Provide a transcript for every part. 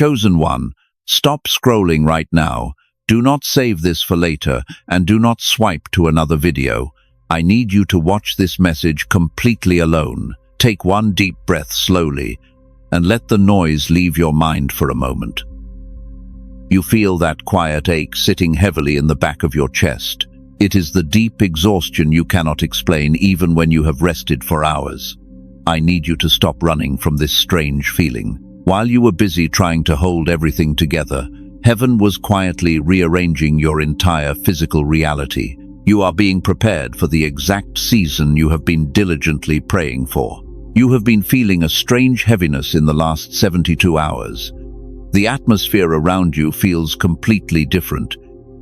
Chosen one, stop scrolling right now. Do not save this for later, and do not swipe to another video. I need you to watch this message completely alone. Take one deep breath slowly, and let the noise leave your mind for a moment. You feel that quiet ache sitting heavily in the back of your chest. It is the deep exhaustion you cannot explain even when you have rested for hours. I need you to stop running from this strange feeling. While you were busy trying to hold everything together, heaven was quietly rearranging your entire physical reality. You are being prepared for the exact season you have been diligently praying for. You have been feeling a strange heaviness in the last 72 hours. The atmosphere around you feels completely different.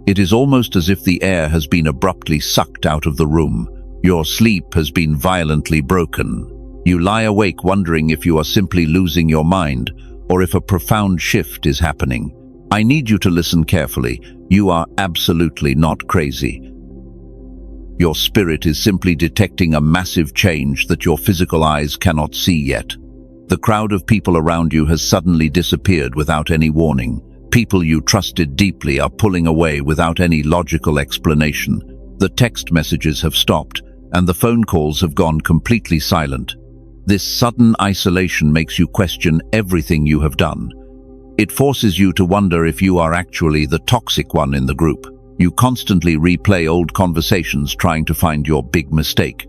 It is almost as if the air has been abruptly sucked out of the room. Your sleep has been violently broken. You lie awake wondering if you are simply losing your mind or if a profound shift is happening. I need you to listen carefully. You are absolutely not crazy. Your spirit is simply detecting a massive change that your physical eyes cannot see yet. The crowd of people around you has suddenly disappeared without any warning. People you trusted deeply are pulling away without any logical explanation. The text messages have stopped, and the phone calls have gone completely silent. This sudden isolation makes you question everything you have done. It forces you to wonder if you are actually the toxic one in the group. You constantly replay old conversations trying to find your big mistake,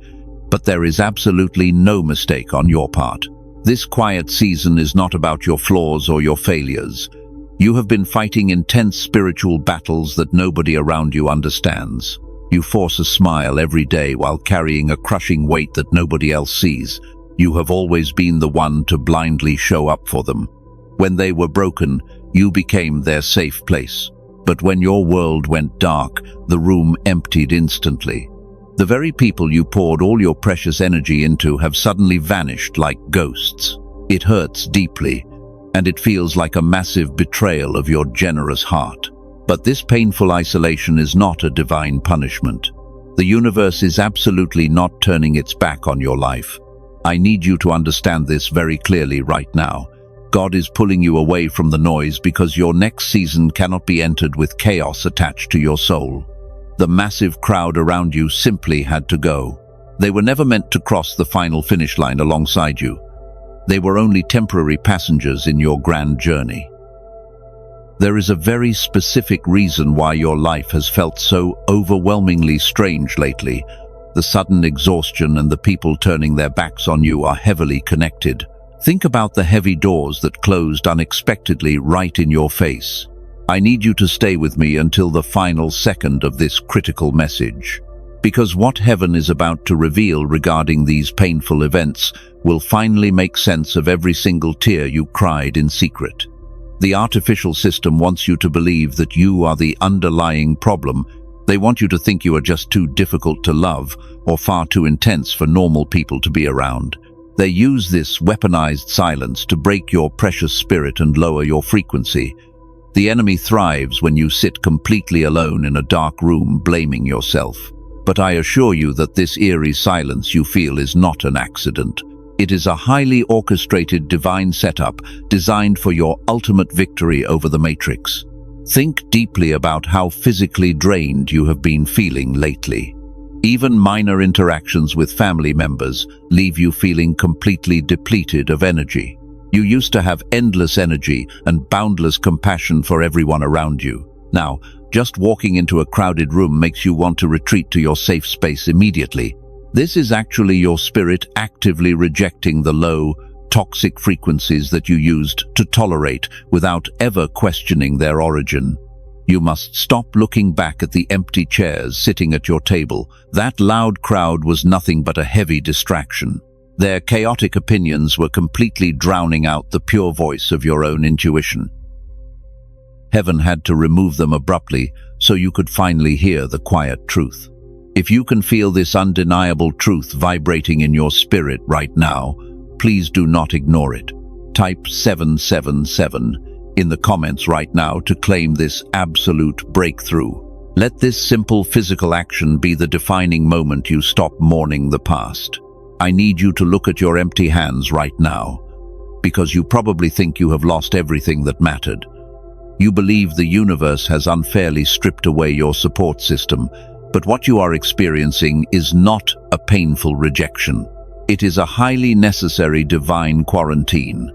but there is absolutely no mistake on your part. This quiet season is not about your flaws or your failures. You have been fighting intense spiritual battles that nobody around you understands. You force a smile every day while carrying a crushing weight that nobody else sees. You have always been the one to blindly show up for them. When they were broken, you became their safe place. But when your world went dark, the room emptied instantly. The very people you poured all your precious energy into have suddenly vanished like ghosts. It hurts deeply, and it feels like a massive betrayal of your generous heart. But this painful isolation is not a divine punishment. The universe is absolutely not turning its back on your life. I need you to understand this very clearly right now. God is pulling you away from the noise because your next season cannot be entered with chaos attached to your soul. The massive crowd around you simply had to go. They were never meant to cross the final finish line alongside you. They were only temporary passengers in your grand journey. There is a very specific reason why your life has felt so overwhelmingly strange lately. The sudden exhaustion and the people turning their backs on you are heavily connected. Think about the heavy doors that closed unexpectedly right in your face. I need you to stay with me until the final second of this critical message, because what heaven is about to reveal regarding these painful events will finally make sense of every single tear you cried in secret. The artificial system wants you to believe that you are the underlying problem. They want you to think you are just too difficult to love or far too intense for normal people to be around. They use this weaponized silence to break your precious spirit and lower your frequency. The enemy thrives when you sit completely alone in a dark room blaming yourself. But I assure you that this eerie silence you feel is not an accident. It is a highly orchestrated divine setup designed for your ultimate victory over the Matrix. Think deeply about how physically drained you have been feeling lately. Even minor interactions with family members leave you feeling completely depleted of energy. You used to have endless energy and boundless compassion for everyone around you. Now, just walking into a crowded room makes you want to retreat to your safe space immediately. This is actually your spirit actively rejecting the low, toxic frequencies that you used to tolerate without ever questioning their origin. You must stop looking back at the empty chairs sitting at your table. That loud crowd was nothing but a heavy distraction. Their chaotic opinions were completely drowning out the pure voice of your own intuition. Heaven had to remove them abruptly so you could finally hear the quiet truth. If you can feel this undeniable truth vibrating in your spirit right now, please do not ignore it. Type 777 in the comments right now to claim this absolute breakthrough. Let this simple physical action be the defining moment you stop mourning the past. I need you to look at your empty hands right now. because you probably think you have lost everything that mattered. You believe the universe has unfairly stripped away your support system, but what you are experiencing is not a painful rejection. It is a highly necessary divine quarantine.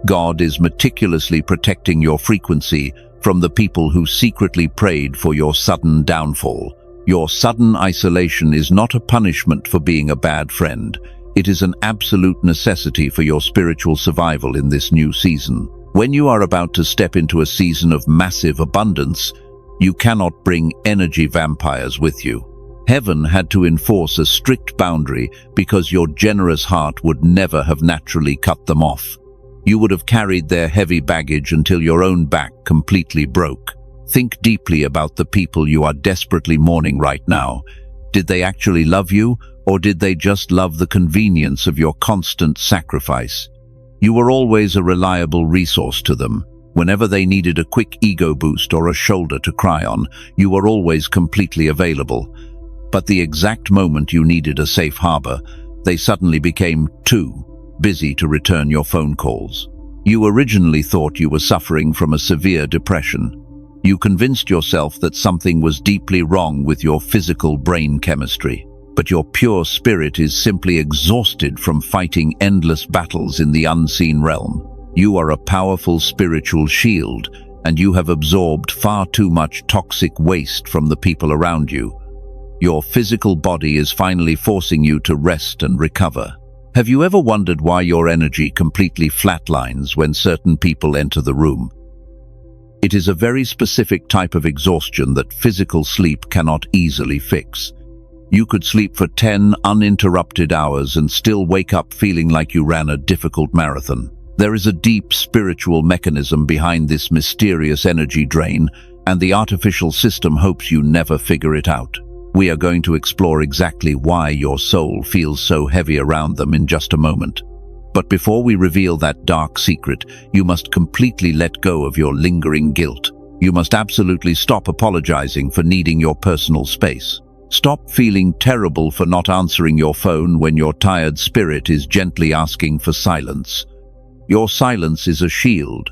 God is meticulously protecting your frequency from the people who secretly prayed for your sudden downfall. Your sudden isolation is not a punishment for being a bad friend. It is an absolute necessity for your spiritual survival in this new season. When you are about to step into a season of massive abundance, you cannot bring energy vampires with you. Heaven had to enforce a strict boundary because your generous heart would never have naturally cut them off. You would have carried their heavy baggage until your own back completely broke. Think deeply about the people you are desperately mourning right now. Did they actually love you, or did they just love the convenience of your constant sacrifice? You were always a reliable resource to them. Whenever they needed a quick ego boost or a shoulder to cry on, you were always completely available. But the exact moment you needed a safe harbor, they suddenly became too busy to return your phone calls. You originally thought you were suffering from a severe depression. You convinced yourself that something was deeply wrong with your physical brain chemistry. But your pure spirit is simply exhausted from fighting endless battles in the unseen realm. You are a powerful spiritual shield, and you have absorbed far too much toxic waste from the people around you. Your physical body is finally forcing you to rest and recover. Have you ever wondered why your energy completely flatlines when certain people enter the room? It is a very specific type of exhaustion that physical sleep cannot easily fix. You could sleep for 10 uninterrupted hours and still wake up feeling like you ran a difficult marathon. There is a deep spiritual mechanism behind this mysterious energy drain, and the artificial system hopes you never figure it out. We are going to explore exactly why your soul feels so heavy around them in just a moment. But before we reveal that dark secret, you must completely let go of your lingering guilt. You must absolutely stop apologizing for needing your personal space. Stop feeling terrible for not answering your phone when your tired spirit is gently asking for silence. Your silence is a shield,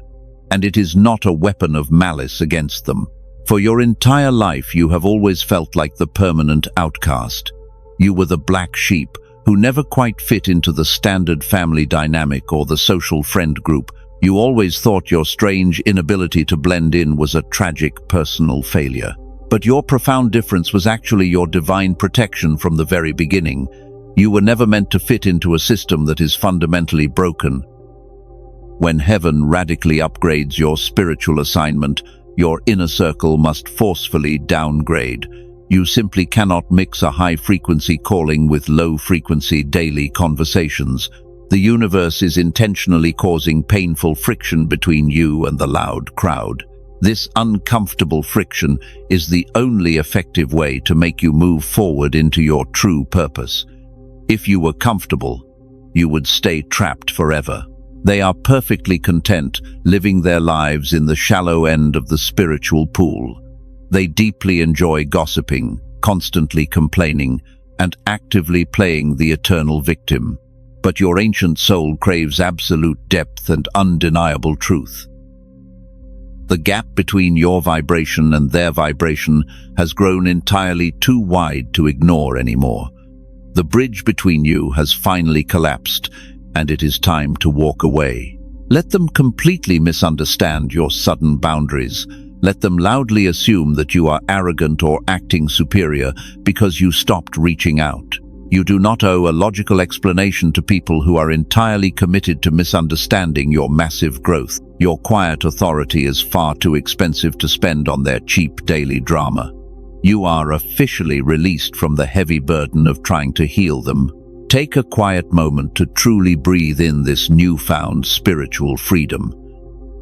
and it is not a weapon of malice against them. For your entire life, you have always felt like the permanent outcast. You were the black sheep who never quite fit into the standard family dynamic or the social friend group. You always thought your strange inability to blend in was a tragic personal failure. But your profound difference was actually your divine protection from the very beginning. You were never meant to fit into a system that is fundamentally broken. When heaven radically upgrades your spiritual assignment, your inner circle must forcefully downgrade. You simply cannot mix a high-frequency calling with low-frequency daily conversations. The universe is intentionally causing painful friction between you and the loud crowd. This uncomfortable friction is the only effective way to make you move forward into your true purpose. If you were comfortable, you would stay trapped forever. They are perfectly content living their lives in the shallow end of the spiritual pool. They deeply enjoy gossiping, constantly complaining, and actively playing the eternal victim. But your ancient soul craves absolute depth and undeniable truth. The gap between your vibration and their vibration has grown entirely too wide to ignore anymore. The bridge between you has finally collapsed, and it is time to walk away. Let them completely misunderstand your sudden boundaries. Let them loudly assume that you are arrogant or acting superior because you stopped reaching out. You do not owe a logical explanation to people who are entirely committed to misunderstanding your massive growth. Your quiet authority is far too expensive to spend on their cheap daily drama. You are officially released from the heavy burden of trying to heal them. Take a quiet moment to truly breathe in this newfound spiritual freedom.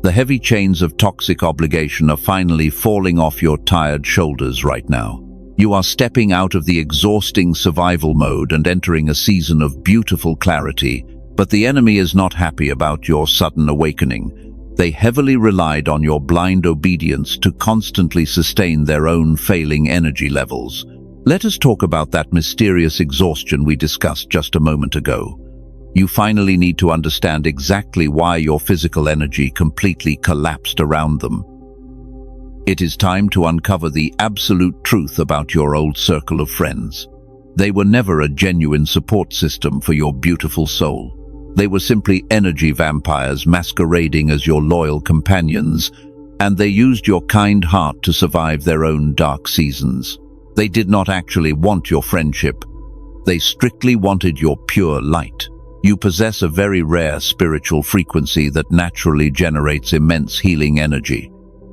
The heavy chains of toxic obligation are finally falling off your tired shoulders right now. You are stepping out of the exhausting survival mode and entering a season of beautiful clarity, but the enemy is not happy about your sudden awakening. They heavily relied on your blind obedience to constantly sustain their own failing energy levels. Let us talk about that mysterious exhaustion we discussed just a moment ago. You finally need to understand exactly why your physical energy completely collapsed around them. It is time to uncover the absolute truth about your old circle of friends. They were never a genuine support system for your beautiful soul. They were simply energy vampires masquerading as your loyal companions, and they used your kind heart to survive their own dark seasons. They did not actually want your friendship. They strictly wanted your pure light. You possess a very rare spiritual frequency that naturally generates immense healing energy.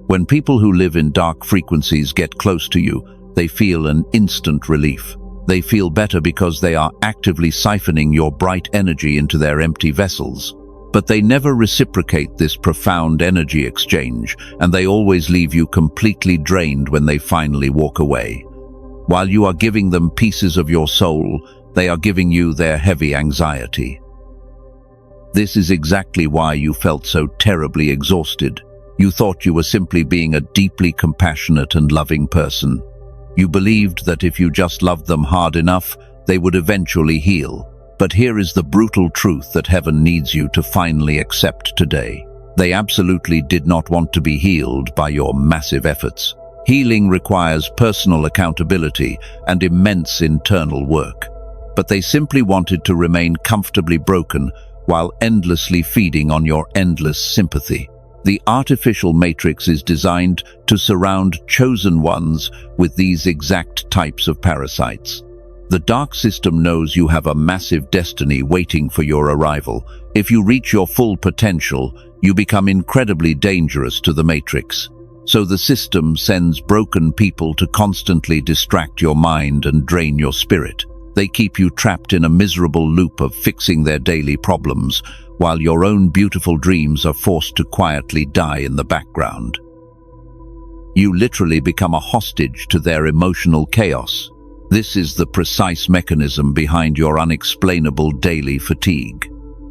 When people who live in dark frequencies get close to you, they feel an instant relief. They feel better because they are actively siphoning your bright energy into their empty vessels. But they never reciprocate this profound energy exchange, and they always leave you completely drained when they finally walk away. While you are giving them pieces of your soul, they are giving you their heavy anxiety. This is exactly why you felt so terribly exhausted. You thought you were simply being a deeply compassionate and loving person. You believed that if you just loved them hard enough, they would eventually heal. But here is the brutal truth that heaven needs you to finally accept today. They absolutely did not want to be healed by your massive efforts. Healing requires personal accountability and immense internal work. But they simply wanted to remain comfortably broken while endlessly feeding on your endless sympathy. The artificial matrix is designed to surround chosen ones with these exact types of parasites. The dark system knows you have a massive destiny waiting for your arrival. If you reach your full potential, you become incredibly dangerous to the matrix. So the system sends broken people to constantly distract your mind and drain your spirit. They keep you trapped in a miserable loop of fixing their daily problems, while your own beautiful dreams are forced to quietly die in the background. You literally become a hostage to their emotional chaos. This is the precise mechanism behind your unexplainable daily fatigue.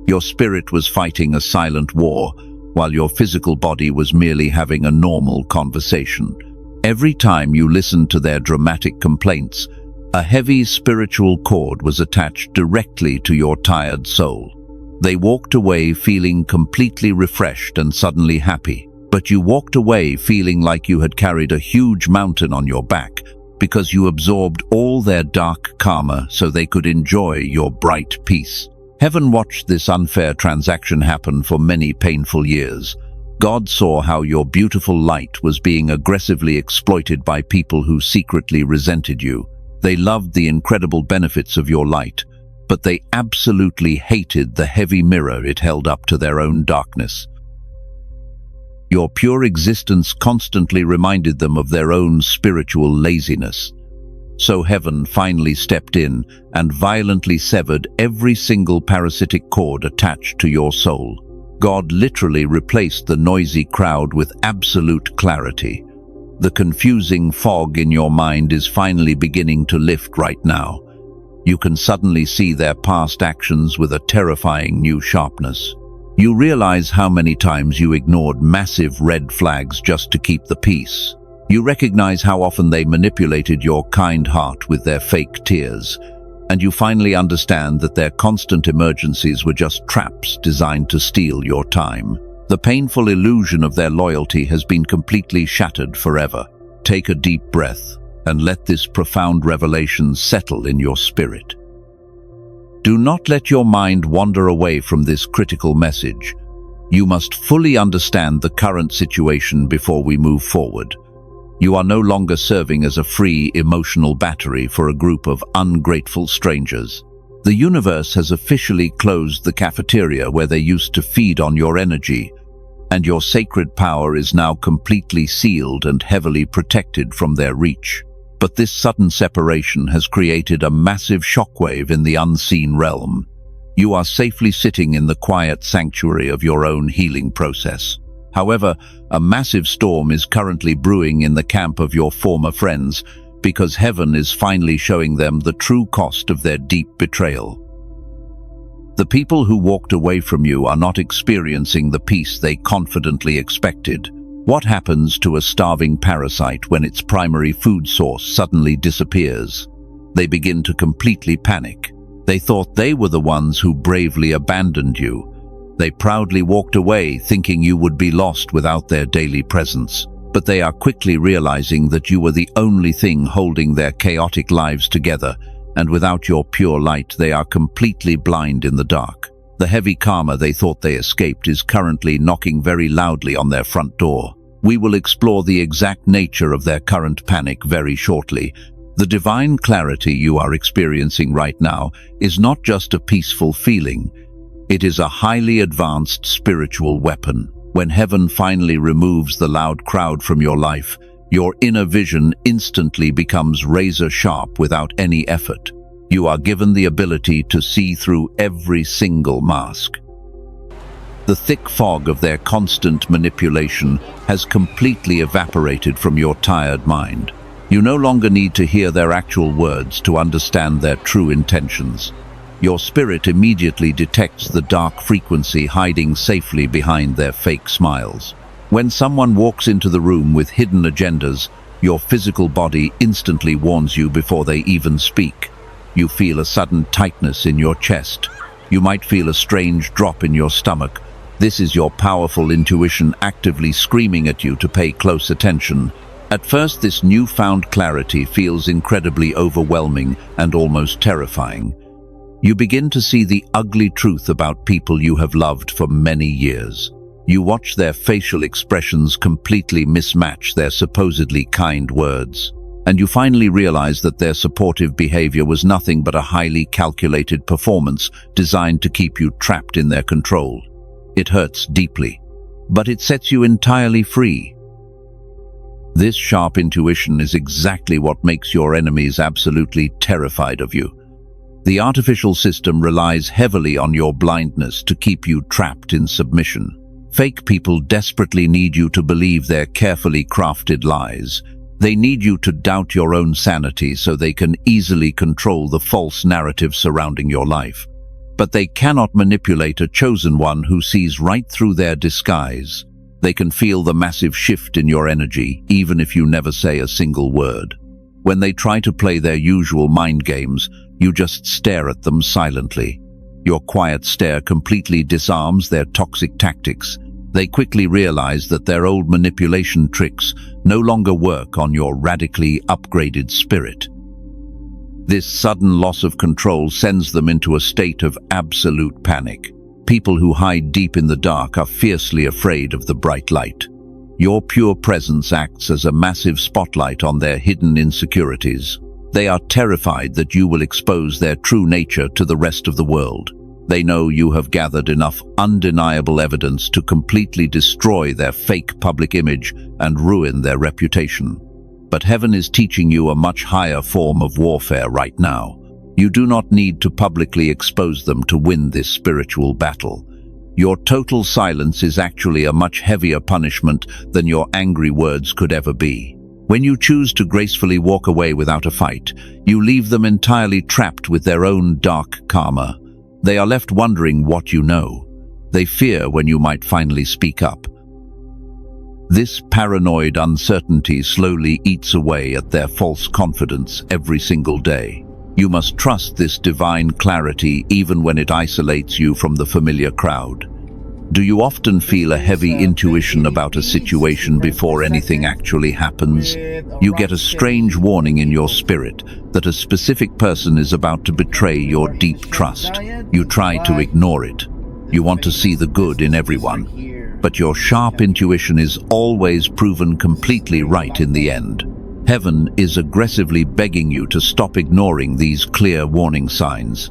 Your spirit was fighting a silent war, while your physical body was merely having a normal conversation. Every time you listened to their dramatic complaints, a heavy spiritual cord was attached directly to your tired soul. They walked away feeling completely refreshed and suddenly happy, but you walked away feeling like you had carried a huge mountain on your back because you absorbed all their dark karma so they could enjoy your bright peace. Heaven watched this unfair transaction happen for many painful years. God saw how your beautiful light was being aggressively exploited by people who secretly resented you. They loved the incredible benefits of your light, but they absolutely hated the heavy mirror it held up to their own darkness. Your pure existence constantly reminded them of their own spiritual laziness. So heaven finally stepped in and violently severed every single parasitic cord attached to your soul. God literally replaced the noisy crowd with absolute clarity. The confusing fog in your mind is finally beginning to lift right now. You can suddenly see their past actions with a terrifying new sharpness. You realize how many times you ignored massive red flags just to keep the peace. You recognize how often they manipulated your kind heart with their fake tears. And you finally understand that their constant emergencies were just traps designed to steal your time. The painful illusion of their loyalty has been completely shattered forever. Take a deep breath and let this profound revelation settle in your spirit. Do not let your mind wander away from this critical message. You must fully understand the current situation before we move forward. You are no longer serving as a free emotional battery for a group of ungrateful strangers. The universe has officially closed the cafeteria where they used to feed on your energy, and your sacred power is now completely sealed and heavily protected from their reach. But this sudden separation has created a massive shockwave in the unseen realm. You are safely sitting in the quiet sanctuary of your own healing process. However, a massive storm is currently brewing in the camp of your former friends because heaven is finally showing them the true cost of their deep betrayal. The people who walked away from you are not experiencing the peace they confidently expected. What happens to a starving parasite when its primary food source suddenly disappears? They begin to completely panic. They thought they were the ones who bravely abandoned you. They proudly walked away, thinking you would be lost without their daily presence. But they are quickly realizing that you were the only thing holding their chaotic lives together, and without your pure light, they are completely blind in the dark. The heavy karma they thought they escaped is currently knocking very loudly on their front door. We will explore the exact nature of their current panic very shortly. The divine clarity you are experiencing right now is not just a peaceful feeling. It is a highly advanced spiritual weapon. When heaven finally removes the loud crowd from your life, your inner vision instantly becomes razor sharp without any effort. You are given the ability to see through every single mask. The thick fog of their constant manipulation has completely evaporated from your tired mind. You no longer need to hear their actual words to understand their true intentions. Your spirit immediately detects the dark frequency hiding safely behind their fake smiles. When someone walks into the room with hidden agendas, your physical body instantly warns you before they even speak. You feel a sudden tightness in your chest. You might feel a strange drop in your stomach. This is your powerful intuition actively screaming at you to pay close attention. At first, this newfound clarity feels incredibly overwhelming and almost terrifying. You begin to see the ugly truth about people you have loved for many years. You watch their facial expressions completely mismatch their supposedly kind words. And you finally realize that their supportive behavior was nothing but a highly calculated performance designed to keep you trapped in their control. It hurts deeply, but it sets you entirely free. This sharp intuition is exactly what makes your enemies absolutely terrified of you. The artificial system relies heavily on your blindness to keep you trapped in submission. Fake people desperately need you to believe their carefully crafted lies. They need you to doubt your own sanity so they can easily control the false narrative surrounding your life. But they cannot manipulate a chosen one who sees right through their disguise. They can feel the massive shift in your energy, even if you never say a single word. When they try to play their usual mind games, you just stare at them silently. Your quiet stare completely disarms their toxic tactics. They quickly realize that their old manipulation tricks no longer work on your radically upgraded spirit. This sudden loss of control sends them into a state of absolute panic. People who hide deep in the dark are fiercely afraid of the bright light. Your pure presence acts as a massive spotlight on their hidden insecurities. They are terrified that you will expose their true nature to the rest of the world. They know you have gathered enough undeniable evidence to completely destroy their fake public image and ruin their reputation. But heaven is teaching you a much higher form of warfare right now. You do not need to publicly expose them to win this spiritual battle. Your total silence is actually a much heavier punishment than your angry words could ever be. When you choose to gracefully walk away without a fight, you leave them entirely trapped with their own dark karma. They are left wondering what you know. They fear when you might finally speak up. This paranoid uncertainty slowly eats away at their false confidence every single day. You must trust this divine clarity even when it isolates you from the familiar crowd. Do you often feel a heavy intuition about a situation before anything actually happens? You get a strange warning in your spirit that a specific person is about to betray your deep trust. You try to ignore it. You want to see the good in everyone. But your sharp intuition is always proven completely right in the end. Heaven is aggressively begging you to stop ignoring these clear warning signs.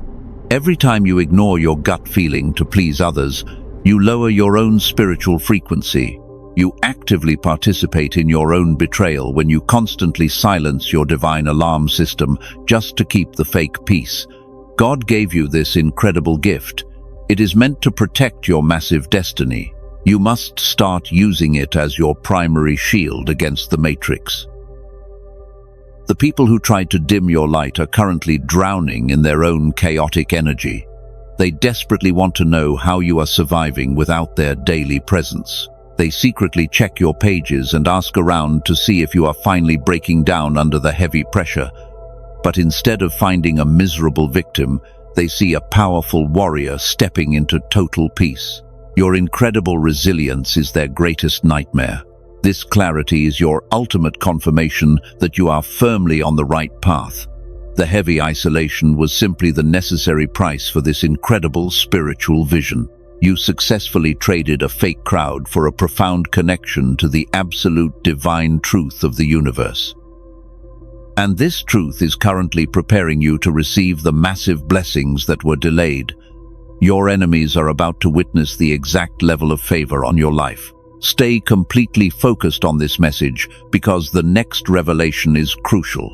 Every time you ignore your gut feeling to please others, you lower your own spiritual frequency. You actively participate in your own betrayal when you constantly silence your divine alarm system just to keep the fake peace. God gave you this incredible gift. It is meant to protect your massive destiny. You must start using it as your primary shield against the Matrix. The people who tried to dim your light are currently drowning in their own chaotic energy. They desperately want to know how you are surviving without their daily presence. They secretly check your pages and ask around to see if you are finally breaking down under the heavy pressure. But instead of finding a miserable victim, they see a powerful warrior stepping into total peace. Your incredible resilience is their greatest nightmare. This clarity is your ultimate confirmation that you are firmly on the right path. The heavy isolation was simply the necessary price for this incredible spiritual vision. You successfully traded a fake crowd for a profound connection to the absolute divine truth of the universe. And this truth is currently preparing you to receive the massive blessings that were delayed. Your enemies are about to witness the exact level of favor on your life. Stay completely focused on this message because the next revelation is crucial.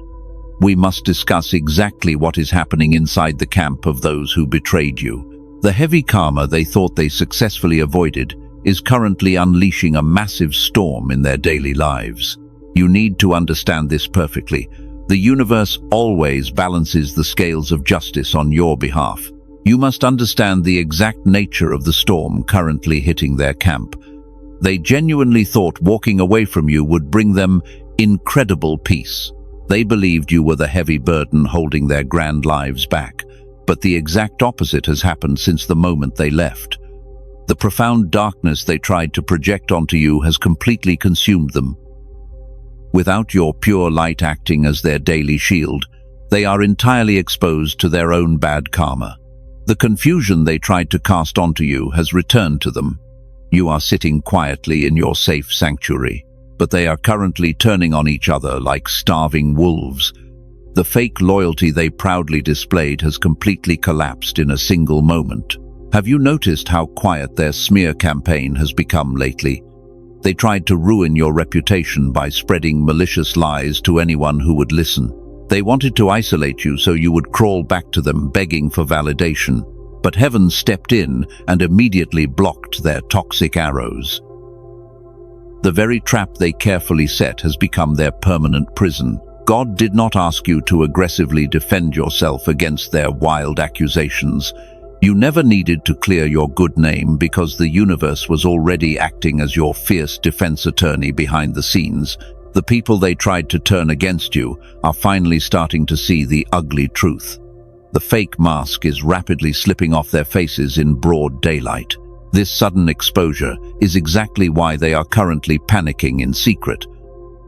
We must discuss exactly what is happening inside the camp of those who betrayed you. The heavy karma they thought they successfully avoided is currently unleashing a massive storm in their daily lives. You need to understand this perfectly. The universe always balances the scales of justice on your behalf. You must understand the exact nature of the storm currently hitting their camp. They genuinely thought walking away from you would bring them incredible peace. They believed you were the heavy burden holding their grand lives back, but the exact opposite has happened since the moment they left. The profound darkness they tried to project onto you has completely consumed them. Without your pure light acting as their daily shield, they are entirely exposed to their own bad karma. The confusion they tried to cast onto you has returned to them. You are sitting quietly in your safe sanctuary, but they are currently turning on each other like starving wolves. The fake loyalty they proudly displayed has completely collapsed in a single moment. Have you noticed how quiet their smear campaign has become lately? They tried to ruin your reputation by spreading malicious lies to anyone who would listen. They wanted to isolate you so you would crawl back to them begging for validation. But heaven stepped in and immediately blocked their toxic arrows. The very trap they carefully set has become their permanent prison. God did not ask you to aggressively defend yourself against their wild accusations. You never needed to clear your good name because the universe was already acting as your fierce defense attorney behind the scenes. The people they tried to turn against you are finally starting to see the ugly truth. The fake mask is rapidly slipping off their faces in broad daylight. This sudden exposure is exactly why they are currently panicking in secret.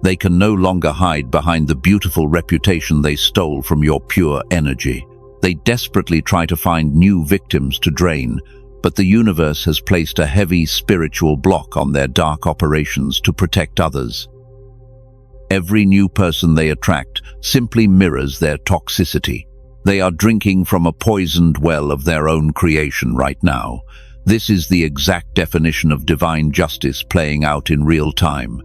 They can no longer hide behind the beautiful reputation they stole from your pure energy. They desperately try to find new victims to drain, but the universe has placed a heavy spiritual block on their dark operations to protect others. Every new person they attract simply mirrors their toxicity. They are drinking from a poisoned well of their own creation right now. This is the exact definition of divine justice playing out in real time.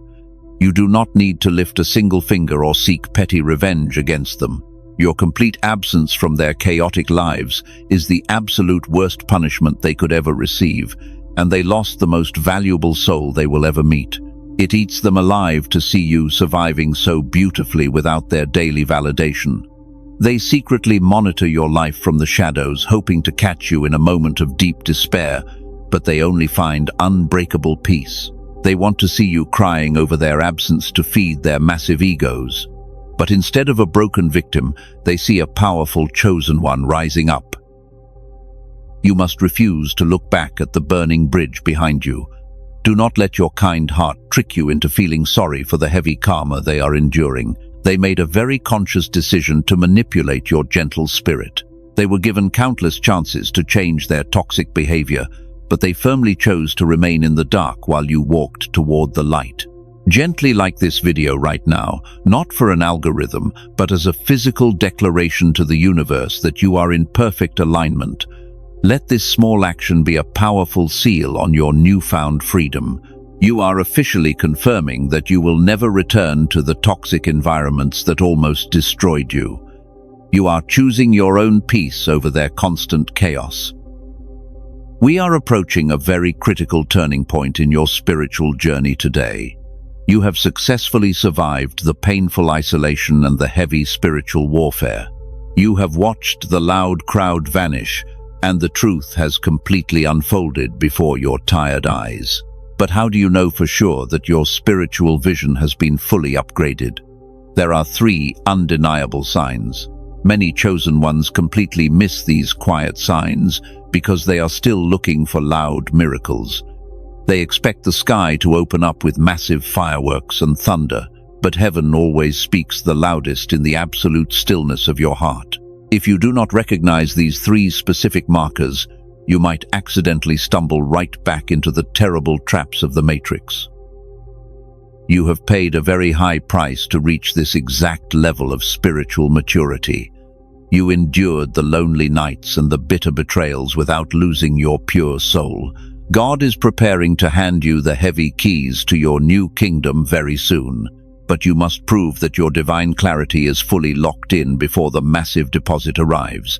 You do not need to lift a single finger or seek petty revenge against them. Your complete absence from their chaotic lives is the absolute worst punishment they could ever receive, and they lost the most valuable soul they will ever meet. It eats them alive to see you surviving so beautifully without their daily validation. They secretly monitor your life from the shadows, hoping to catch you in a moment of deep despair, but they only find unbreakable peace. They want to see you crying over their absence to feed their massive egos. But instead of a broken victim, they see a powerful chosen one rising up. You must refuse to look back at the burning bridge behind you. Do not let your kind heart trick you into feeling sorry for the heavy karma they are enduring. They made a very conscious decision to manipulate your gentle spirit. They were given countless chances to change their toxic behavior, but they firmly chose to remain in the dark while you walked toward the light. Gently like this video right now, not for an algorithm, but as a physical declaration to the universe that you are in perfect alignment. Let this small action be a powerful seal on your newfound freedom. You are officially confirming that you will never return to the toxic environments that almost destroyed you. You are choosing your own peace over their constant chaos. We are approaching a very critical turning point in your spiritual journey today. You have successfully survived the painful isolation and the heavy spiritual warfare. You have watched the loud crowd vanish, and the truth has completely unfolded before your tired eyes. But how do you know for sure that your spiritual vision has been fully upgraded? There are 3 undeniable signs. Many chosen ones completely miss these quiet signs because they are still looking for loud miracles. They expect the sky to open up with massive fireworks and thunder, but heaven always speaks the loudest in the absolute stillness of your heart. If you do not recognize these three specific markers, you might accidentally stumble right back into the terrible traps of the Matrix. You have paid a very high price to reach this exact level of spiritual maturity. You endured the lonely nights and the bitter betrayals without losing your pure soul. God is preparing to hand you the heavy keys to your new kingdom very soon, but you must prove that your divine clarity is fully locked in before the massive deposit arrives.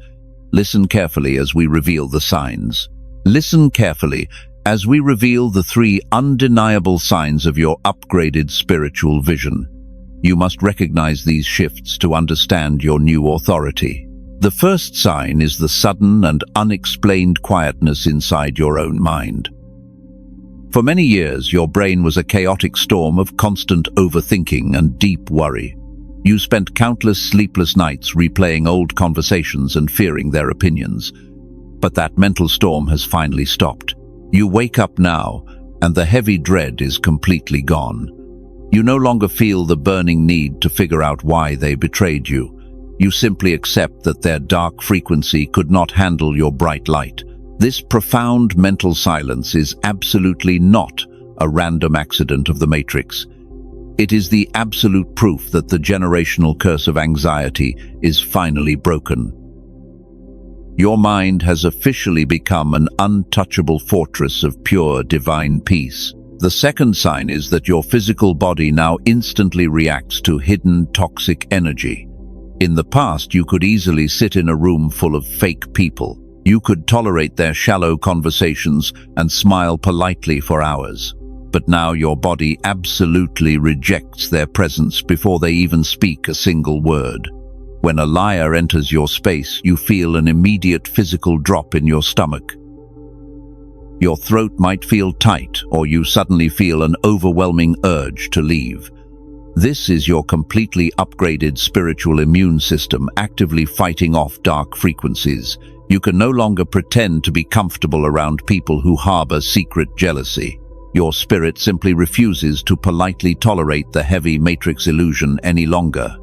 Listen carefully as we reveal the signs. Listen carefully as we reveal the three undeniable signs of your upgraded spiritual vision. You must recognize these shifts to understand your new authority. The first sign is the sudden and unexplained quietness inside your own mind. For many years, your brain was a chaotic storm of constant overthinking and deep worry. You spent countless sleepless nights replaying old conversations and fearing their opinions. But that mental storm has finally stopped. You wake up now, and the heavy dread is completely gone. You no longer feel the burning need to figure out why they betrayed you. You simply accept that their dark frequency could not handle your bright light. This profound mental silence is absolutely not a random accident of the Matrix. It is the absolute proof that the generational curse of anxiety is finally broken. Your mind has officially become an untouchable fortress of pure divine peace. The second sign is that your physical body now instantly reacts to hidden toxic energy. In the past, you could easily sit in a room full of fake people. You could tolerate their shallow conversations and smile politely for hours. But now your body absolutely rejects their presence before they even speak a single word. When a liar enters your space, you feel an immediate physical drop in your stomach. Your throat might feel tight, or you suddenly feel an overwhelming urge to leave. This is your completely upgraded spiritual immune system actively fighting off dark frequencies. You can no longer pretend to be comfortable around people who harbor secret jealousy. Your spirit simply refuses to politely tolerate the heavy Matrix illusion any longer.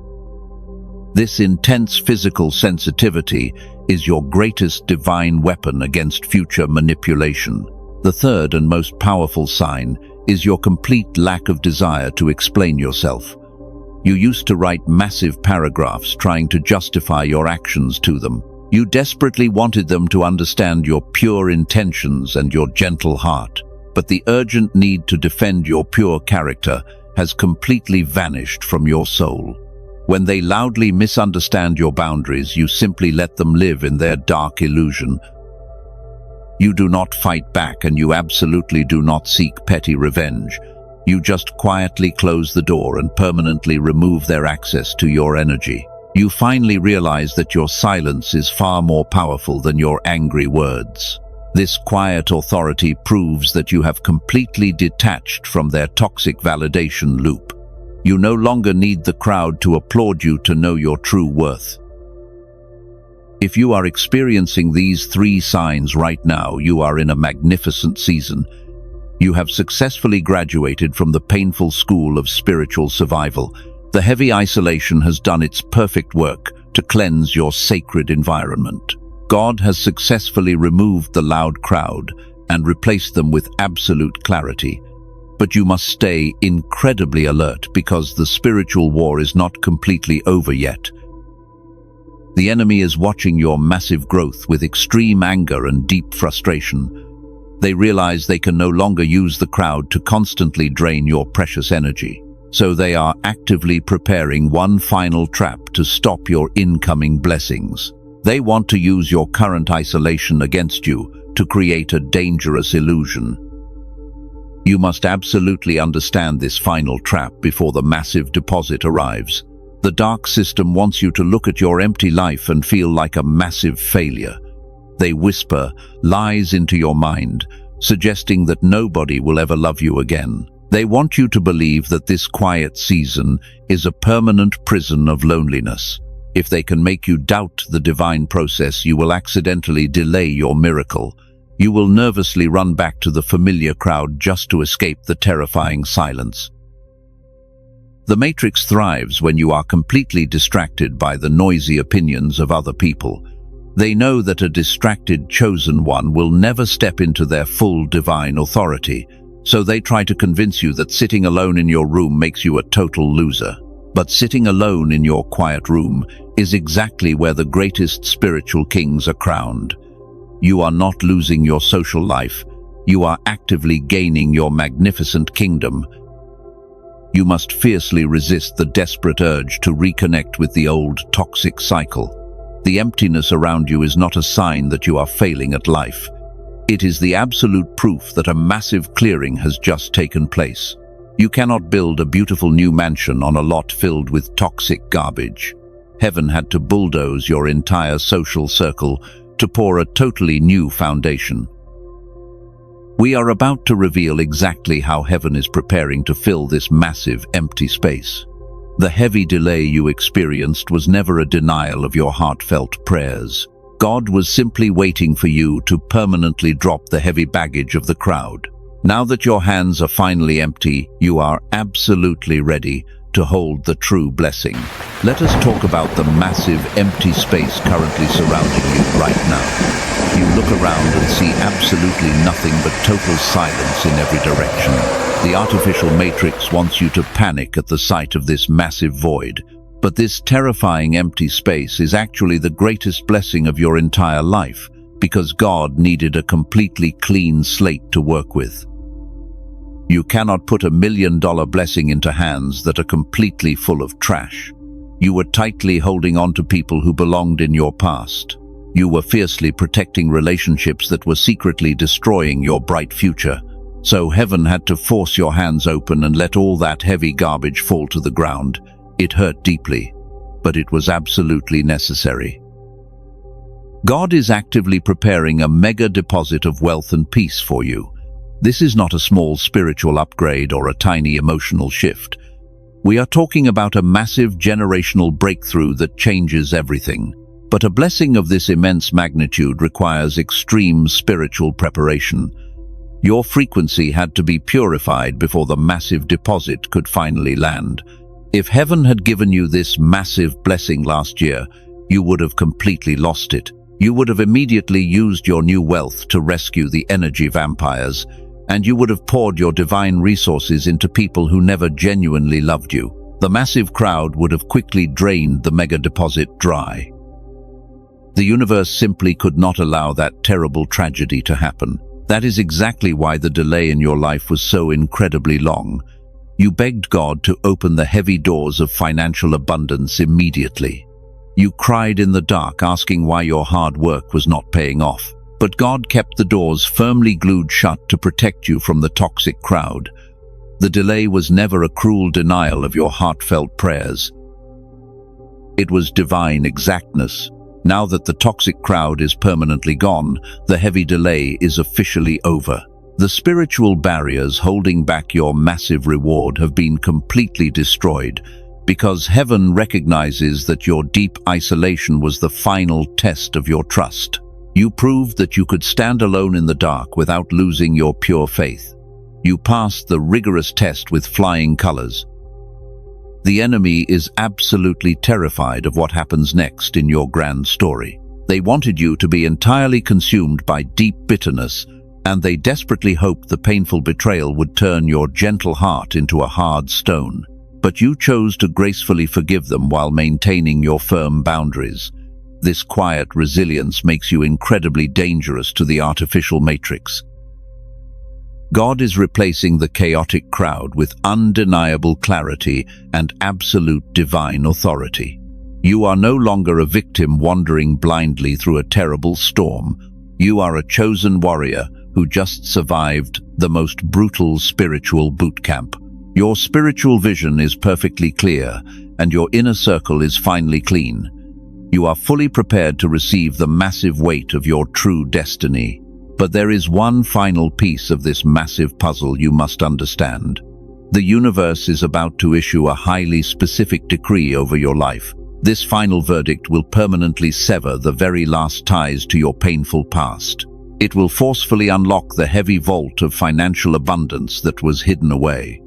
This intense physical sensitivity is your greatest divine weapon against future manipulation. The third and most powerful sign is your complete lack of desire to explain yourself. You used to write massive paragraphs trying to justify your actions to them. You desperately wanted them to understand your pure intentions and your gentle heart. But the urgent need to defend your pure character has completely vanished from your soul. When they loudly misunderstand your boundaries, you simply let them live in their dark illusion. You do not fight back, and you absolutely do not seek petty revenge. You just quietly close the door and permanently remove their access to your energy. You finally realize that your silence is far more powerful than your angry words. This quiet authority proves that you have completely detached from their toxic validation loop. You no longer need the crowd to applaud you to know your true worth. If you are experiencing these three signs right now, you are in a magnificent season. You have successfully graduated from the painful school of spiritual survival. The heavy isolation has done its perfect work to cleanse your sacred environment. God has successfully removed the loud crowd and replaced them with absolute clarity. But you must stay incredibly alert because the spiritual war is not completely over yet. The enemy is watching your massive growth with extreme anger and deep frustration. They realize they can no longer use the crowd to constantly drain your precious energy. So they are actively preparing one final trap to stop your incoming blessings. They want to use your current isolation against you to create a dangerous illusion. You must absolutely understand this final trap before the massive deposit arrives. The dark system wants you to look at your empty life and feel like a massive failure. They whisper lies into your mind, suggesting that nobody will ever love you again. They want you to believe that this quiet season is a permanent prison of loneliness. If they can make you doubt the divine process, you will accidentally delay your miracle. You will nervously run back to the familiar crowd just to escape the terrifying silence. The Matrix thrives when you are completely distracted by the noisy opinions of other people. They know that a distracted chosen one will never step into their full divine authority, so they try to convince you that sitting alone in your room makes you a total loser. But sitting alone in your quiet room is exactly where the greatest spiritual kings are crowned. You are not losing your social life. You are actively gaining your magnificent kingdom. You must fiercely resist the desperate urge to reconnect with the old toxic cycle. The emptiness around you is not a sign that you are failing at life. It is the absolute proof that a massive clearing has just taken place. You cannot build a beautiful new mansion on a lot filled with toxic garbage. Heaven had to bulldoze your entire social circle to pour a totally new foundation. We are about to reveal exactly how heaven is preparing to fill this massive empty space. The heavy delay you experienced was never a denial of your heartfelt prayers. God was simply waiting for you to permanently drop the heavy baggage of the crowd. Now that your hands are finally empty, you are absolutely ready to hold the true blessing. Let us talk about the massive empty space currently surrounding you right now. You look around and see absolutely nothing but total silence in every direction. The artificial matrix wants you to panic at the sight of this massive void. But this terrifying empty space is actually the greatest blessing of your entire life, because God needed a completely clean slate to work with. You cannot put $1 million blessing into hands that are completely full of trash. You were tightly holding on to people who belonged in your past. You were fiercely protecting relationships that were secretly destroying your bright future. So heaven had to force your hands open and let all that heavy garbage fall to the ground. It hurt deeply, but it was absolutely necessary. God is actively preparing a mega deposit of wealth and peace for you. This is not a small spiritual upgrade or a tiny emotional shift. We are talking about a massive generational breakthrough that changes everything. But a blessing of this immense magnitude requires extreme spiritual preparation. Your frequency had to be purified before the massive deposit could finally land. If heaven had given you this massive blessing last year, you would have completely lost it. You would have immediately used your new wealth to rescue the energy vampires, and you would have poured your divine resources into people who never genuinely loved you. The massive crowd would have quickly drained the mega deposit dry. The universe simply could not allow that terrible tragedy to happen. That is exactly why the delay in your life was so incredibly long. You begged God to open the heavy doors of financial abundance immediately. You cried in the dark, asking why your hard work was not paying off. But God kept the doors firmly glued shut to protect you from the toxic crowd. The delay was never a cruel denial of your heartfelt prayers. It was divine exactness. Now that the toxic crowd is permanently gone, the heavy delay is officially over. The spiritual barriers holding back your massive reward have been completely destroyed, because heaven recognizes that your deep isolation was the final test of your trust. You proved that you could stand alone in the dark without losing your pure faith. You passed the rigorous test with flying colors. The enemy is absolutely terrified of what happens next in your grand story. They wanted you to be entirely consumed by deep bitterness, and they desperately hoped the painful betrayal would turn your gentle heart into a hard stone. But you chose to gracefully forgive them while maintaining your firm boundaries. This quiet resilience makes you incredibly dangerous to the artificial matrix. God is replacing the chaotic crowd with undeniable clarity and absolute divine authority. You are no longer a victim wandering blindly through a terrible storm. You are a chosen warrior who just survived the most brutal spiritual boot camp. Your spiritual vision is perfectly clear, and your inner circle is finally clean. You are fully prepared to receive the massive weight of your true destiny. But there is one final piece of this massive puzzle you must understand. The universe is about to issue a highly specific decree over your life. This final verdict will permanently sever the very last ties to your painful past. It will forcefully unlock the heavy vault of financial abundance that was hidden away.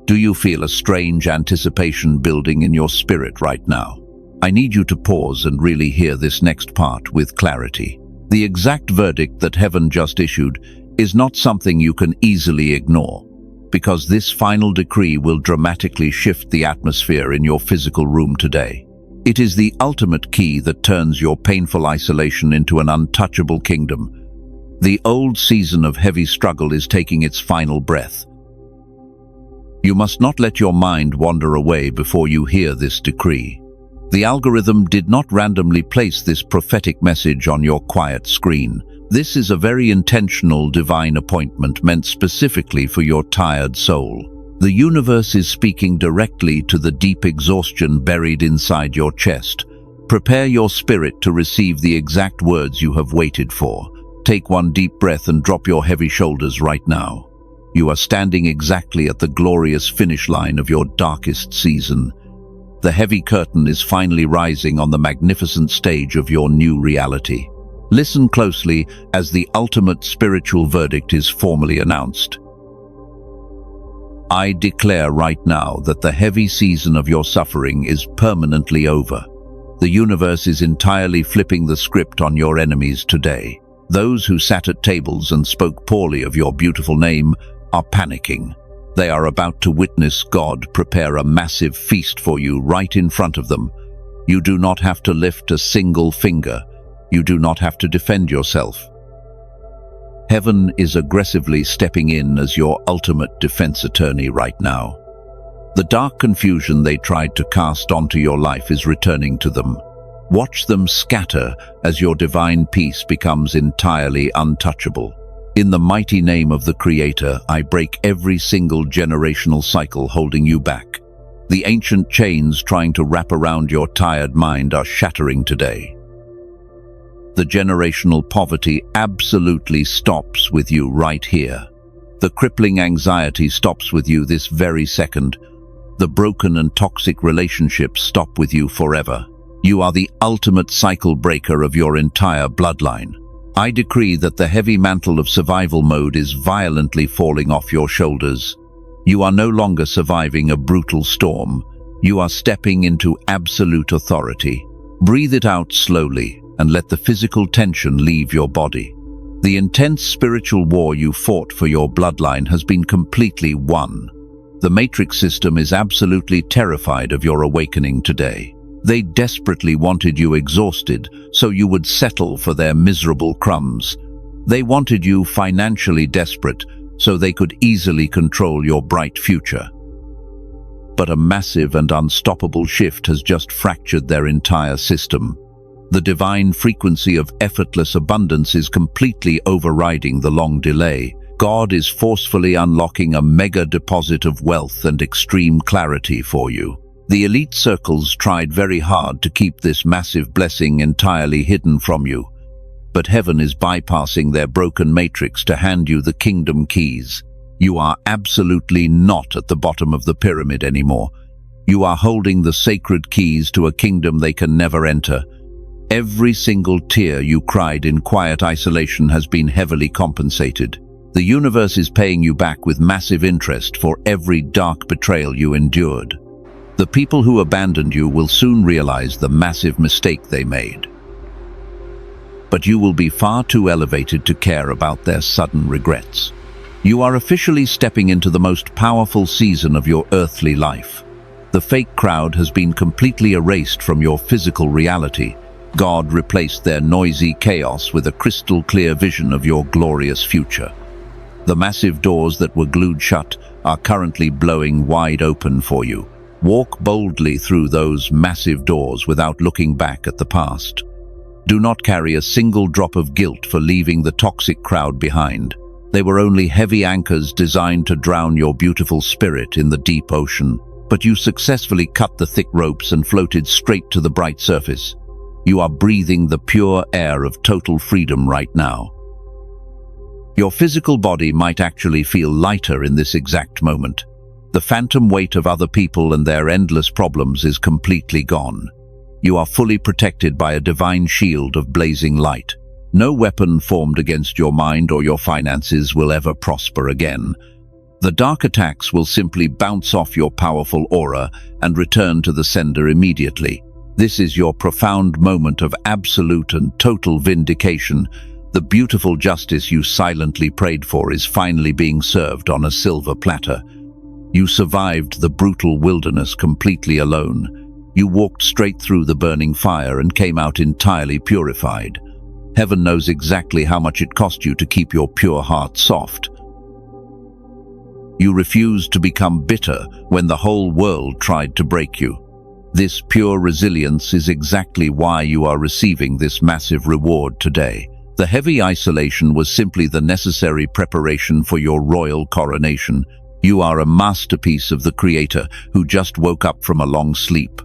Do you feel a strange anticipation building in your spirit right now? I need you to pause and really hear this next part with clarity. The exact verdict that heaven just issued is not something you can easily ignore, because this final decree will dramatically shift the atmosphere in your physical room today. It is the ultimate key that turns your painful isolation into an untouchable kingdom. The old season of heavy struggle is taking its final breath. You must not let your mind wander away before you hear this decree. The algorithm did not randomly place this prophetic message on your quiet screen. This is a very intentional divine appointment meant specifically for your tired soul. The universe is speaking directly to the deep exhaustion buried inside your chest. Prepare your spirit to receive the exact words you have waited for. Take one deep breath and drop your heavy shoulders right now. You are standing exactly at the glorious finish line of your darkest season. The heavy curtain is finally rising on the magnificent stage of your new reality. Listen closely as the ultimate spiritual verdict is formally announced. I declare right now that the heavy season of your suffering is permanently over. The universe is entirely flipping the script on your enemies today. Those who sat at tables and spoke poorly of your beautiful name are panicking. They are about to witness God prepare a massive feast for you right in front of them. You do not have to lift a single finger. You do not have to defend yourself. Heaven is aggressively stepping in as your ultimate defense attorney right now. The dark confusion they tried to cast onto your life is returning to them. Watch them scatter as your divine peace becomes entirely untouchable. In the mighty name of the Creator, I break every single generational cycle holding you back. The ancient chains trying to wrap around your tired mind are shattering today. The generational poverty absolutely stops with you right here. The crippling anxiety stops with you this very second. The broken and toxic relationships stop with you forever. You are the ultimate cycle breaker of your entire bloodline. I decree that the heavy mantle of survival mode is violently falling off your shoulders. You are no longer surviving a brutal storm. You are stepping into absolute authority. Breathe it out slowly and let the physical tension leave your body. The intense spiritual war you fought for your bloodline has been completely won. The Matrix system is absolutely terrified of your awakening today. They desperately wanted you exhausted, so you would settle for their miserable crumbs. They wanted you financially desperate, so they could easily control your bright future. But a massive and unstoppable shift has just fractured their entire system. The divine frequency of effortless abundance is completely overriding the long delay. God is forcefully unlocking a mega deposit of wealth and extreme clarity for you. The elite circles tried very hard to keep this massive blessing entirely hidden from you, but heaven is bypassing their broken matrix to hand you the kingdom keys. You are absolutely not at the bottom of the pyramid anymore. You are holding the sacred keys to a kingdom they can never enter. Every single tear you cried in quiet isolation has been heavily compensated. The universe is paying you back with massive interest for every dark betrayal you endured. The people who abandoned you will soon realize the massive mistake they made. But you will be far too elevated to care about their sudden regrets. You are officially stepping into the most powerful season of your earthly life. The fake crowd has been completely erased from your physical reality. God replaced their noisy chaos with a crystal clear vision of your glorious future. The massive doors that were glued shut are currently blowing wide open for you. Walk boldly through those massive doors without looking back at the past. Do not carry a single drop of guilt for leaving the toxic crowd behind. They were only heavy anchors designed to drown your beautiful spirit in the deep ocean. But you successfully cut the thick ropes and floated straight to the bright surface. You are breathing the pure air of total freedom right now. Your physical body might actually feel lighter in this exact moment. The phantom weight of other people and their endless problems is completely gone. You are fully protected by a divine shield of blazing light. No weapon formed against your mind or your finances will ever prosper again. The dark attacks will simply bounce off your powerful aura and return to the sender immediately. This is your profound moment of absolute and total vindication. The beautiful justice you silently prayed for is finally being served on a silver platter. You survived the brutal wilderness completely alone. You walked straight through the burning fire and came out entirely purified. Heaven knows exactly how much it cost you to keep your pure heart soft. You refused to become bitter when the whole world tried to break you. This pure resilience is exactly why you are receiving this massive reward today. The heavy isolation was simply the necessary preparation for your royal coronation. You are a masterpiece of the Creator who just woke up from a long sleep.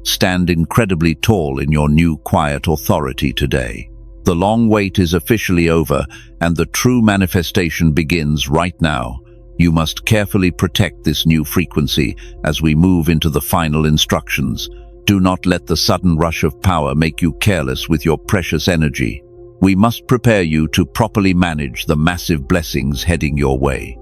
Stand incredibly tall in your new quiet authority today. The long wait is officially over, and the true manifestation begins right now. You must carefully protect this new frequency as we move into the final instructions. Do not let the sudden rush of power make you careless with your precious energy. We must prepare you to properly manage the massive blessings heading your way.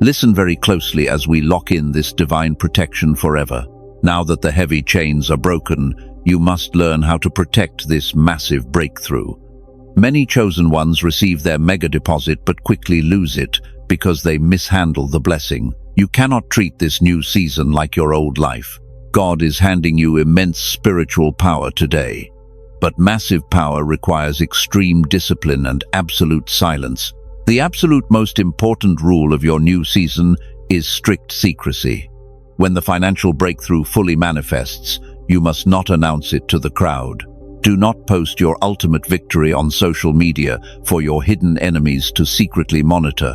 Listen very closely as we lock in this divine protection forever. Now that the heavy chains are broken, you must learn how to protect this massive breakthrough. Many chosen ones receive their mega deposit but quickly lose it because they mishandle the blessing. You cannot treat this new season like your old life. God is handing you immense spiritual power today. But massive power requires extreme discipline and absolute silence. The absolute most important rule of your new season is strict secrecy. When the financial breakthrough fully manifests, you must not announce it to the crowd. Do not post your ultimate victory on social media for your hidden enemies to secretly monitor,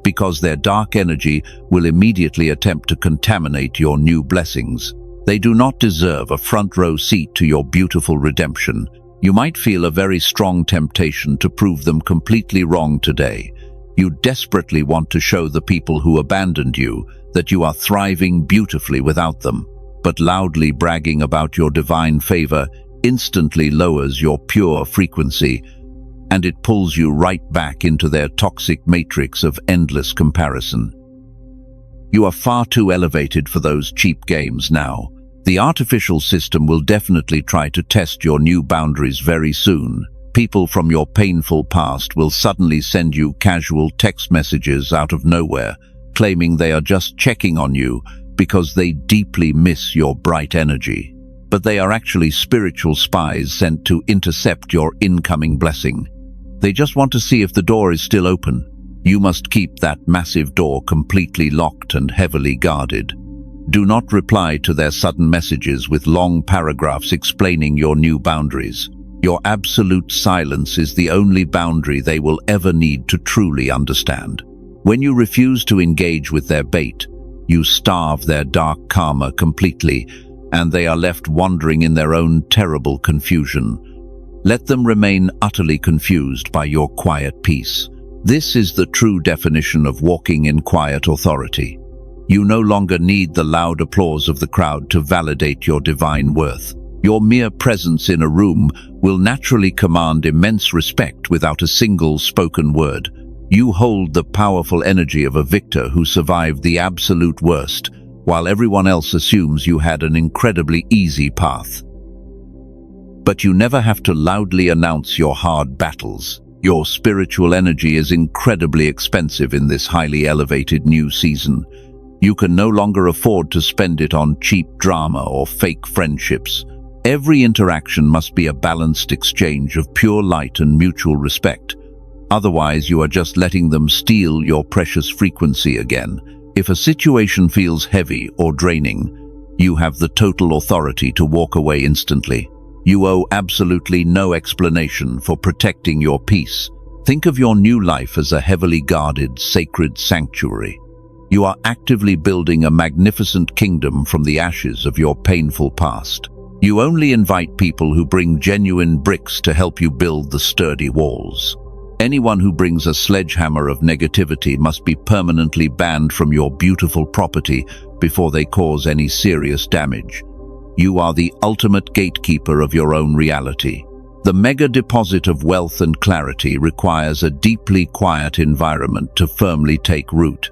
because their dark energy will immediately attempt to contaminate your new blessings. They do not deserve a front row seat to your beautiful redemption. You might feel a very strong temptation to prove them completely wrong today. You desperately want to show the people who abandoned you that you are thriving beautifully without them. But loudly bragging about your divine favor instantly lowers your pure frequency, and it pulls you right back into their toxic matrix of endless comparison. You are far too elevated for those cheap games now. The artificial system will definitely try to test your new boundaries very soon. People from your painful past will suddenly send you casual text messages out of nowhere, claiming they are just checking on you because they deeply miss your bright energy. But they are actually spiritual spies sent to intercept your incoming blessing. They just want to see if the door is still open. You must keep that massive door completely locked and heavily guarded. Do not reply to their sudden messages with long paragraphs explaining your new boundaries. Your absolute silence is the only boundary they will ever need to truly understand. When you refuse to engage with their bait, you starve their dark karma completely, and they are left wandering in their own terrible confusion. Let them remain utterly confused by your quiet peace. This is the true definition of walking in quiet authority. You no longer need the loud applause of the crowd to validate your divine worth. Your mere presence in a room will naturally command immense respect without a single spoken word. You hold the powerful energy of a victor who survived the absolute worst, while everyone else assumes you had an incredibly easy path. But you never have to loudly announce your hard battles. Your spiritual energy is incredibly expensive in this highly elevated new season. You can no longer afford to spend it on cheap drama or fake friendships. Every interaction must be a balanced exchange of pure light and mutual respect. Otherwise, you are just letting them steal your precious frequency again. If a situation feels heavy or draining, you have the total authority to walk away instantly. You owe absolutely no explanation for protecting your peace. Think of your new life as a heavily guarded, sacred sanctuary. You are actively building a magnificent kingdom from the ashes of your painful past. You only invite people who bring genuine bricks to help you build the sturdy walls. Anyone who brings a sledgehammer of negativity must be permanently banned from your beautiful property before they cause any serious damage. You are the ultimate gatekeeper of your own reality. The mega deposit of wealth and clarity requires a deeply quiet environment to firmly take root.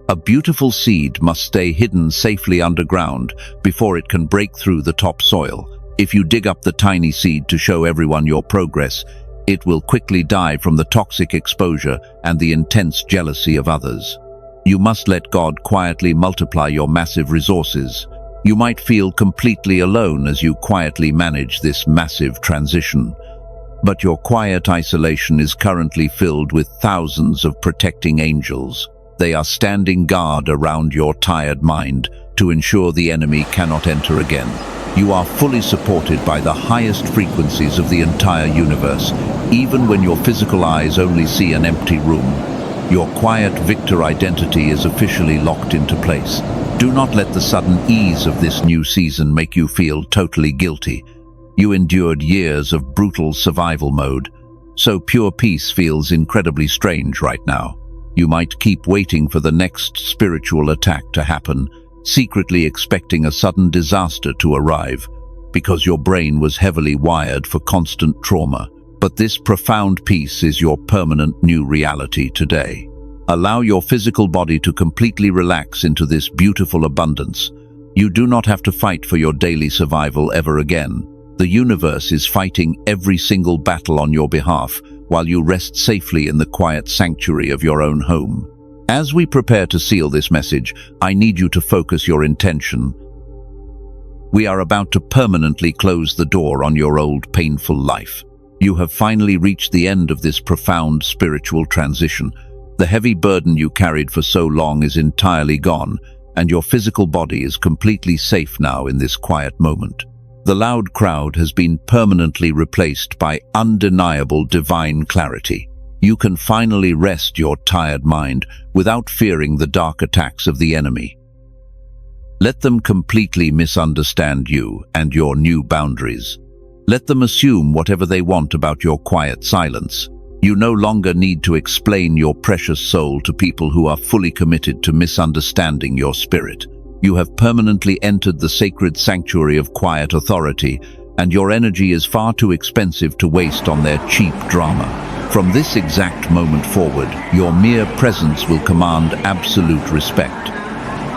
A beautiful seed must stay hidden safely underground before it can break through the topsoil. If you dig up the tiny seed to show everyone your progress, it will quickly die from the toxic exposure and the intense jealousy of others. You must let God quietly multiply your massive resources. You might feel completely alone as you quietly manage this massive transition. But your quiet isolation is currently filled with thousands of protecting angels. They are standing guard around your tired mind to ensure the enemy cannot enter again. You are fully supported by the highest frequencies of the entire universe, even when your physical eyes only see an empty room. Your quiet victor identity is officially locked into place. Do not let the sudden ease of this new season make you feel totally guilty. You endured years of brutal survival mode, so pure peace feels incredibly strange right now. You might keep waiting for the next spiritual attack to happen, secretly expecting a sudden disaster to arrive, because your brain was heavily wired for constant trauma. But this profound peace is your permanent new reality today. Allow your physical body to completely relax into this beautiful abundance. You do not have to fight for your daily survival ever again. The universe is fighting every single battle on your behalf, while you rest safely in the quiet sanctuary of your own home. As we prepare to seal this message, I need you to focus your intention. We are about to permanently close the door on your old painful life. You have finally reached the end of this profound spiritual transition. The heavy burden you carried for so long is entirely gone, and your physical body is completely safe now in this quiet moment. The loud crowd has been permanently replaced by undeniable divine clarity. You can finally rest your tired mind without fearing the dark attacks of the enemy. Let them completely misunderstand you and your new boundaries. Let them assume whatever they want about your quiet silence. You no longer need to explain your precious soul to people who are fully committed to misunderstanding your spirit. You have permanently entered the sacred sanctuary of quiet authority, and your energy is far too expensive to waste on their cheap drama. From this exact moment forward, your mere presence will command absolute respect.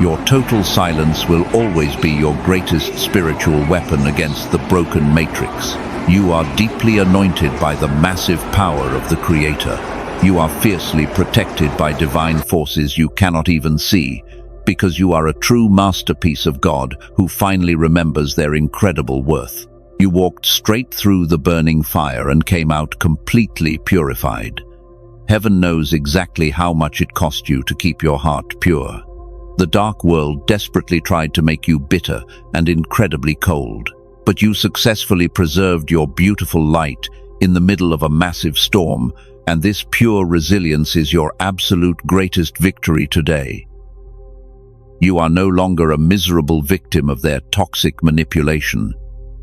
Your total silence will always be your greatest spiritual weapon against the broken matrix. You are deeply anointed by the massive power of the Creator. You are fiercely protected by divine forces you cannot even see, because you are a true masterpiece of God who finally remembers their incredible worth. You walked straight through the burning fire and came out completely purified. Heaven knows exactly how much it cost you to keep your heart pure. The dark world desperately tried to make you bitter and incredibly cold, but you successfully preserved your beautiful light in the middle of a massive storm, and this pure resilience is your absolute greatest victory today. You are no longer a miserable victim of their toxic manipulation.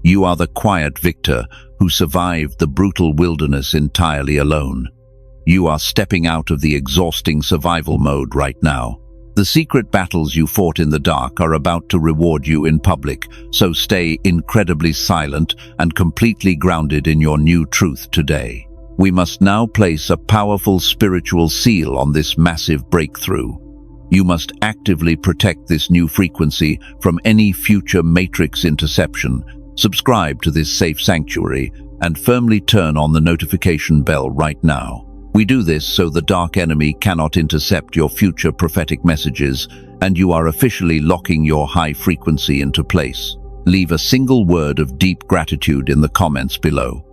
You are the quiet victor who survived the brutal wilderness entirely alone. You are stepping out of the exhausting survival mode right now. The secret battles you fought in the dark are about to reward you in public, so stay incredibly silent and completely grounded in your new truth today. We must now place a powerful spiritual seal on this massive breakthrough. You must actively protect this new frequency from any future matrix interception. Subscribe to this safe sanctuary and firmly turn on the notification bell right now. We do this so the dark enemy cannot intercept your future prophetic messages, and you are officially locking your high frequency into place. Leave a single word of deep gratitude in the comments below.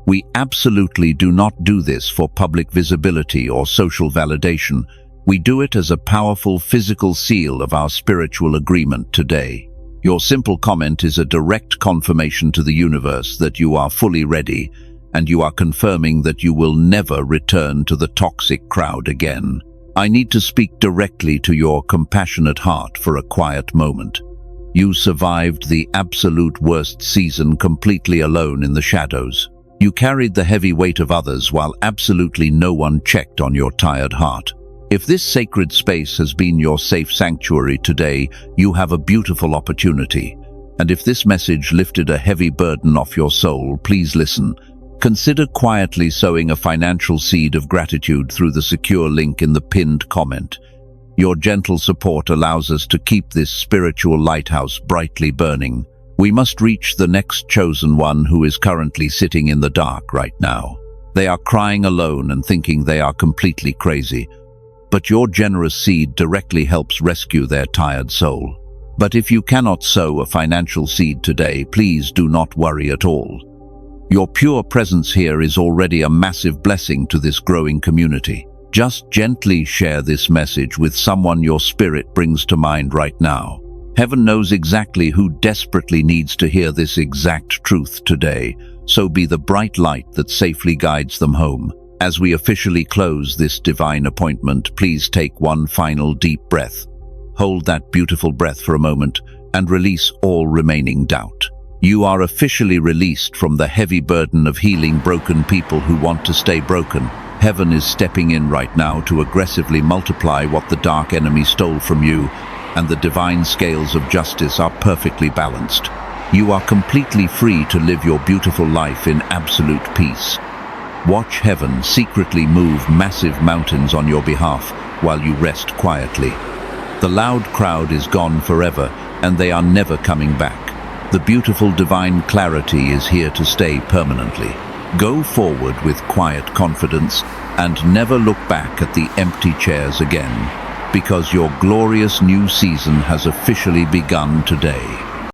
We absolutely do not do this for public visibility or social validation. We do it as a powerful physical seal of our spiritual agreement today. Your simple comment is a direct confirmation to the universe that you are fully ready, and you are confirming that you will never return to the toxic crowd again. I need to speak directly to your compassionate heart for a quiet moment. You survived the absolute worst season completely alone in the shadows. You carried the heavy weight of others while absolutely no one checked on your tired heart. If this sacred space has been your safe sanctuary today, you have a beautiful opportunity. And if this message lifted a heavy burden off your soul, please listen. Consider quietly sowing a financial seed of gratitude through the secure link in the pinned comment. Your gentle support allows us to keep this spiritual lighthouse brightly burning. We must reach the next chosen one who is currently sitting in the dark right now. They are crying alone and thinking they are completely crazy. But your generous seed directly helps rescue their tired soul. But if you cannot sow a financial seed today, please do not worry at all. Your pure presence here is already a massive blessing to this growing community. Just gently share this message with someone your spirit brings to mind right now. Heaven knows exactly who desperately needs to hear this exact truth today, so be the bright light that safely guides them home. As we officially close this divine appointment, please take one final deep breath. Hold that beautiful breath for a moment and release all remaining doubt. You are officially released from the heavy burden of healing broken people who want to stay broken. Heaven is stepping in right now to aggressively multiply what the dark enemy stole from you, and the divine scales of justice are perfectly balanced. You are completely free to live your beautiful life in absolute peace. Watch heaven secretly move massive mountains on your behalf while you rest quietly. The loud crowd is gone forever, and they are never coming back. The beautiful divine clarity is here to stay permanently. Go forward with quiet confidence and never look back at the empty chairs again, because your glorious new season has officially begun today.